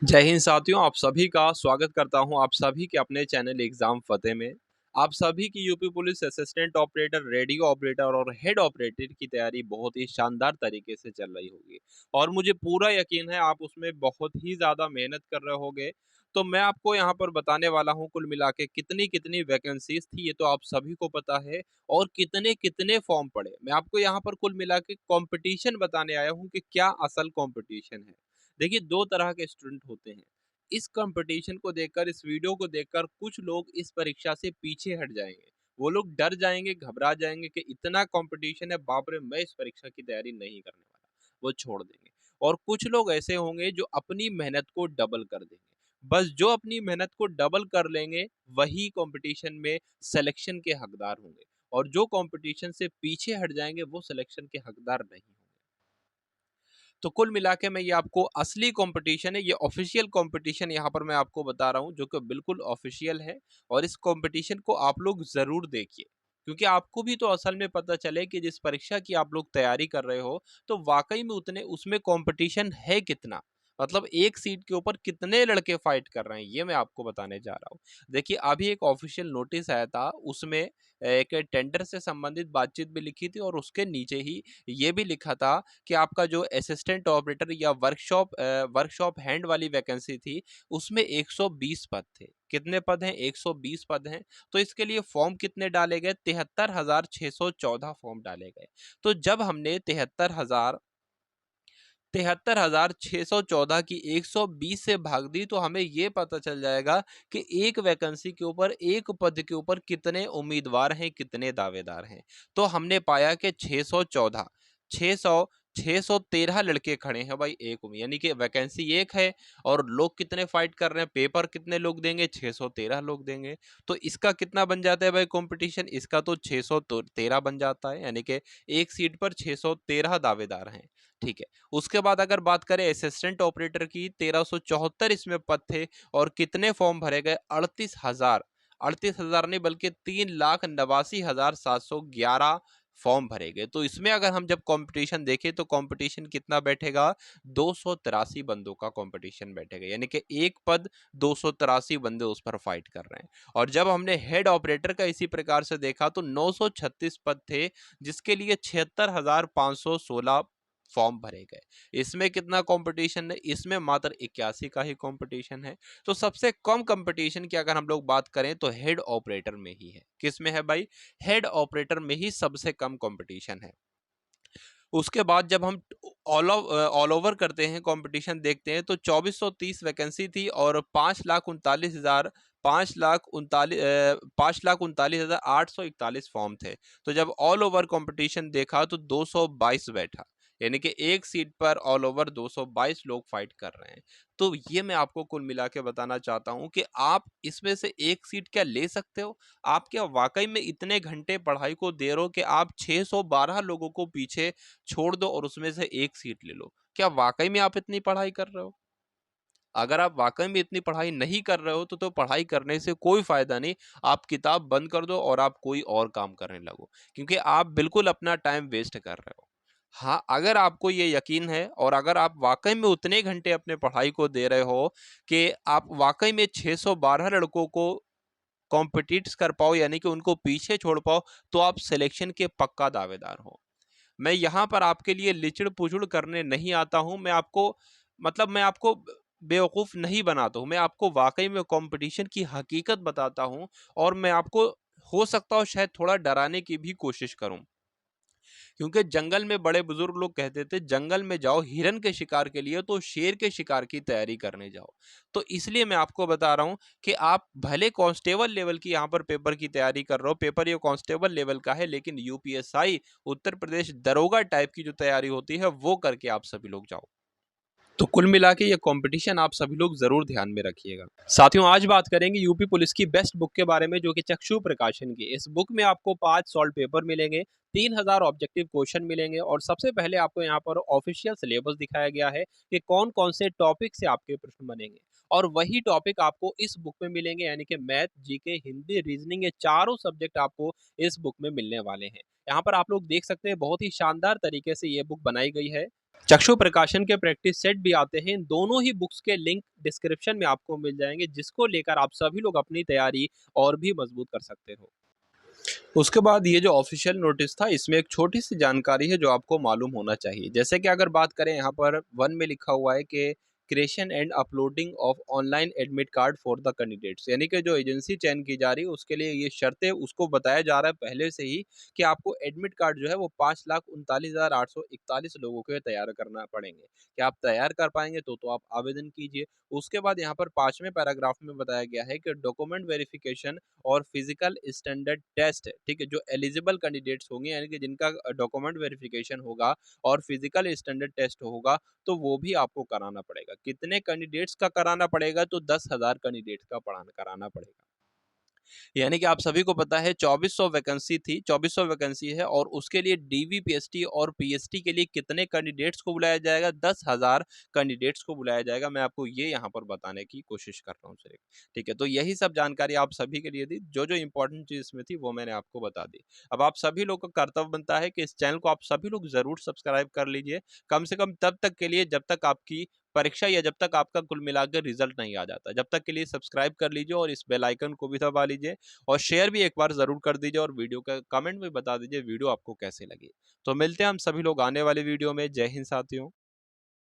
जय हिंद साथियों, आप सभी का स्वागत करता हूं आप सभी के अपने चैनल एग्जाम फतेह में। आप सभी की UP police assistant operator, radio operator और हेड ऑपरेटर की तैयारी बहुत ही शानदार तरीके से चल रही होगी और मुझे पूरा यकीन है आप उसमें बहुत ही ज़्यादा मेहनत कर रहे होंगे। तो मैं आपको यहाँ पर बताने वाला हूँ कुल मिला के कितनी कितनी वैकेंसीज थी, ये तो आप सभी को पता है, और कितने कितने फॉर्म पड़े। मैं आपको यहाँ पर कुल मिला के कॉम्पिटिशन बताने आया हूँ कि क्या असल कॉम्पिटिशन है। देखिए, 2 तरह के स्टूडेंट होते हैं। इस कंपटीशन को देखकर, इस वीडियो को देखकर कुछ लोग इस परीक्षा से पीछे हट जाएँगे। वो लोग डर जाएँगे, घबरा जाएँगे कि इतना कंपटीशन है, बाप रे! मैं इस परीक्षा की तैयारी नहीं करने वाला। वो छोड़ देंगे। और कुछ लोग ऐसे होंगे जो अपनी मेहनत को डबल कर देंगे। बस जो अपनी मेहनत को डबल कर लेंगे, वही कंपटीशन में सिलेक्शन के हकदार होंगे और जो कंपटीशन से पीछे हट जाएँगे, वो सिलेक्शन के हकदार नहीं होंगे। तो कुल मिला के मैं ये आपको असली कंपटीशन है, ये ऑफिशियल कंपटीशन यहाँ पर मैं आपको बता रहा हूँ जो कि बिल्कुल ऑफिशियल है। और इस कंपटीशन को आप लोग ज़रूर देखिए, क्योंकि आपको भी तो असल में पता चले कि जिस परीक्षा की आप लोग तैयारी कर रहे हो, तो वाक़ई में उतने उसमें कंपटीशन है कितना? मतलब एक सीट के ऊपर कितने लड़के फाइट कर रहे हैं, ये मैं आपको बताने जा रहा हूँ। देखिए, अभी एक ऑफिशियल नोटिस आया था, उसमें एक टेंडर से संबंधित बातचीत भी लिखी थी और उसके नीचे ही ये भी लिखा था कि आपका जो असिस्टेंट ऑपरेटर या वर्कशॉप हैंड वाली वैकेंसी थी, उसमें 120 पद थे। कितने पद हैं? 120 पद हैं। तो इसके लिए फॉर्म कितने डाले गए? 73,614 फॉर्म डाले गए। तो जब हमने 73,614 की 120 से भाग दी, तो हमें ये पता चल जाएगा कि एक वैकेंसी के ऊपर, एक पद के ऊपर कितने उम्मीदवार हैं, कितने दावेदार हैं। तो हमने पाया कि 614, 600 613 लड़के खड़े हैं भाई, एक यानी कि वैकेंसी एक है और लोग कितने फाइट कर रहे हैं, पेपर कितने लोग देंगे? 613 लोग देंगे। तो इसका कितना बन जाता है भाई कंपटीशन? इसका तो 613 बन जाता है, यानी कि एक सीट पर 613 दावेदार हैं। ठीक है। उसके बाद अगर बात करें असिस्टेंट ऑपरेटर की, 1374 इसमें पद थे और कितने फॉर्म भरे गए? 38,000। 38,000 नहीं, बल्कि 3,89,711 फॉर्म भरे गए। तो इसमें अगर हम जब कंपटीशन देखें, तो कंपटीशन कितना बैठेगा? 283 बंदों का कंपटीशन बैठेगा, यानी कि एक पद 283 बंदे उस पर फाइट कर रहे हैं। और जब हमने हेड ऑपरेटर का इसी प्रकार से देखा, तो 936 पद थे, जिसके लिए 76,516 फॉर्म भरे गए। इसमें कितना कंपटीशन है? इसमें मात्र 81 का ही कंपटीशन है। तो सबसे कम कंपटीशन की अगर हम लोग बात करें, तो हेड ऑपरेटर में ही है। किस में है भाई? हेड ऑपरेटर में ही सबसे कम कंपटीशन है। उसके बाद जब हम ऑल ओवर करते हैं, कंपटीशन देखते हैं, तो 2430 वैकेंसी थी और 5,39,841 फॉर्म थे। तो जब ऑल ओवर कंपटीशन देखा, तो 222 बैठा, यानी कि एक सीट पर ऑल ओवर 222 लोग फाइट कर रहे हैं। तो ये मैं आपको कुल मिला के बताना चाहता हूँ कि आप इसमें से एक सीट क्या ले सकते हो? आप क्या वाकई में इतने घंटे पढ़ाई को दे रहे हो कि आप 612 लोगों को पीछे छोड़ दो और उसमें से एक सीट ले लो? क्या वाकई में आप इतनी पढ़ाई कर रहे हो? अगर आप वाकई में इतनी पढ़ाई नहीं कर रहे हो, तो पढ़ाई करने से कोई फायदा नहीं। आप किताब बंद कर दो और आप कोई और काम करने लगो, क्योंकि आप बिल्कुल अपना टाइम वेस्ट कर रहे हो। हाँ, अगर आपको ये यकीन है और अगर आप वाकई में उतने घंटे अपने पढ़ाई को दे रहे हो कि आप वाकई में 612 लड़कों को कॉम्पिटिट्स कर पाओ, यानी कि उनको पीछे छोड़ पाओ, तो आप सिलेक्शन के पक्का दावेदार हो। मैं यहाँ पर आपके लिए लिचड़-पुचड़ करने नहीं आता हूँ। मैं आपको बेवकूफ़ नहीं बनाता हूँ। मैं आपको वाक़ई में कॉम्पिटिशन की हकीकत बताता हूँ और मैं आपको हो सकता हो शायद थोड़ा डराने की भी कोशिश करूँ। क्योंकि जंगल में बड़े बुजुर्ग लोग कहते थे, जंगल में जाओ हिरन के शिकार के लिए, तो शेर के शिकार की तैयारी करने जाओ। तो इसलिए मैं आपको बता रहा हूँ कि आप भले कांस्टेबल लेवल की यहाँ पर पेपर की तैयारी कर रहे हो, पेपर ये कांस्टेबल लेवल का है, लेकिन यूपीएसआई उत्तर प्रदेश दरोगा टाइप की जो तैयारी होती है, वो करके आप सभी लोग जाओ। तो कुल मिला के ये कंपटीशन आप सभी लोग ज़रूर ध्यान में रखिएगा। साथियों, आज बात करेंगे यूपी पुलिस की बेस्ट बुक के बारे में, जो कि चक्षु प्रकाशन की। इस बुक में आपको 5 सॉल्व पेपर मिलेंगे, 3000 ऑब्जेक्टिव क्वेश्चन मिलेंगे और सबसे पहले आपको यहाँ पर ऑफिशियल सिलेबस दिखाया गया है कि कौन-कौन से टॉपिक से आपके प्रश्न बनेंगे। और वही टॉपिक आपको इस बुक में मिलेंगे, यानी कि मैथ, जीके, हिंदी, रीजनिंग, ये चारों सब्जेक्ट आपको इस बुक में मिलने वाले हैं। यहाँ पर आप लोग देख सकते हैं, बहुत ही शानदार तरीके से ये बुक बनाई गई है। चक्षु प्रकाशन के प्रैक्टिस सेट भी आते हैं। इन दोनों ही बुक्स के लिंक डिस्क्रिप्शन में आपको मिल जाएंगे, जिसको लेकर आप सभी लोग अपनी तैयारी और भी मजबूत कर सकते हो। उसके बाद ये जो ऑफिशियल नोटिस था, इसमें एक छोटी सी जानकारी है जो आपको मालूम होना चाहिए। जैसे कि अगर बात करें, यहाँ पर 1 में लिखा हुआ है कि creation and uploading of online admit card for the candidates, यानी कि जो एजेंसी चयन की जा रही है उसके लिए ये शर्तें उसको बताया जा रहा है पहले से ही कि आपको एडमिट कार्ड जो है वो 5,39,841 लोगों के तैयार करना पड़ेंगे। क्या आप तैयार कर पाएंगे तो आप आवेदन कीजिए। उसके बाद यहाँ पर 5वें पैराग्राफ में बताया गया है कि डॉक्यूमेंट वेरिफिकेशन और फिजिकल स्टैंडर्ड टेस्ट, ठीक है, जो एलिजिबल कैंडिडेट्स होंगे यानी कि जिनका डॉक्यूमेंट वेरिफिकेशन होगा और फिजिकल स्टैंडर्ड टेस्ट होगा, तो वो भी आपको कराना पड़ेगा। कितने कैंडिडेट्स का कराना पड़ेगा? तो 10,000 कैंडिडेट्स का पढ़ाना कराना पड़ेगा। यानी कि आप सभी को पता है 2400 वैकेंसी थी, 2400 वैकेंसी है, और उसके लिए डीवी, पीएचडी और पीएचडी के लिए कितने कैंडिडेट्स को बुलाया जाएगा? 10,000 कैंडिडेट्स को बुलाया जाएगा। मैं आपको ये यहाँ पर बताने की कोशिश कर रहा हूँ सिर्फ, ठीक है। तो यही सब जानकारी आप सभी के लिए दी, जो जो इंपॉर्टेंट चीज इसमें थी वो मैंने आपको बता दी। अब आप सभी लोग का कर्तव्य बनता है कि इस चैनल को आप सभी लोग जरूर सब्सक्राइब कर लीजिए, कम से कम तब तक के लिए जब तक आपकी परीक्षा या जब तक आपका कुल मिलाकर रिजल्ट नहीं आ जाता, जब तक के लिए सब्सक्राइब कर लीजिए और इस बेल आइकन को भी दबा लीजिए, और शेयर भी एक बार ज़रूर कर दीजिए, और वीडियो का कमेंट में बता दीजिए वीडियो आपको कैसे लगी। तो मिलते हैं हम सभी लोग आने वाले वीडियो में। जय हिंद साथियों।